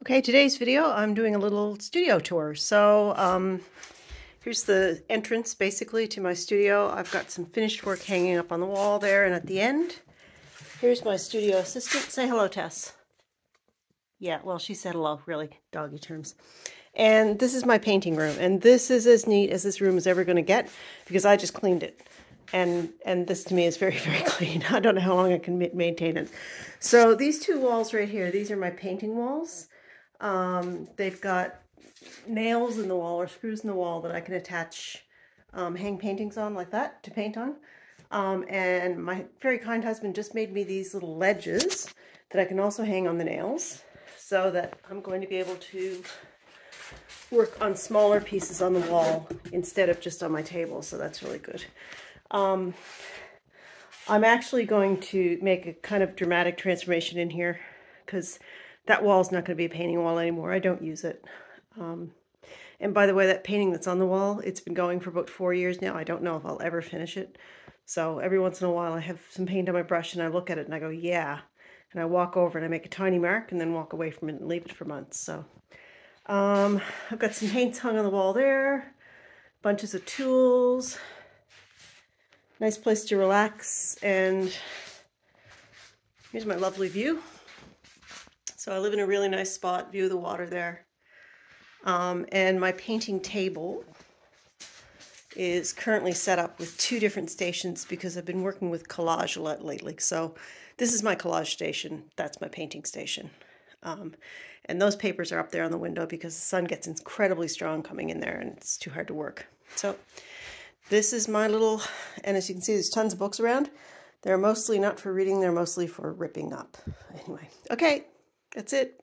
Okay, today's video, I'm doing a little studio tour. So here's the entrance basically to my studio. I've got some finished work hanging up on the wall there, and at the end, here's my studio assistant. Say hello, Tess. Yeah, well, she said hello, really, doggy terms. And this is my painting room, and this is as neat as this room is ever going to get because I just cleaned it. And this to me is very, very clean. I don't know how long I can maintain it. So these two walls right here, these are my painting walls. They've got nails in the wall or screws in the wall that I can attach hang paintings on like that to paint on. And my very kind husband just made me these little ledges that I can also hang on the nails so that I'm going to be able to work on smaller pieces on the wall instead of just on my table. So that's really good. I'm actually going to make a kind of dramatic transformation in here because that wall's not going to be a painting wall anymore. I don't use it. And by the way, that painting that's on the wall, it's been going for about 4 years now. I don't know if I'll ever finish it. So every once in a while I have some paint on my brush and I look at it and I go, yeah. And I walk over and I make a tiny mark and then walk away from it and leave it for months. So I've got some paints hung on the wall there, bunches of tools, nice place to relax, and here's my lovely view. So I live in a really nice spot, view of the water there. And my painting table is currently set up with 2 different stations because I've been working with collage a lot lately. So this is my collage station, that's my painting station. And those papers are up there on the window because the sun gets incredibly strong coming in there and it's too hard to work. So this is my little, and as you can see, there's tons of books around. They're mostly not for reading, they're mostly for ripping up. Anyway, okay, that's it.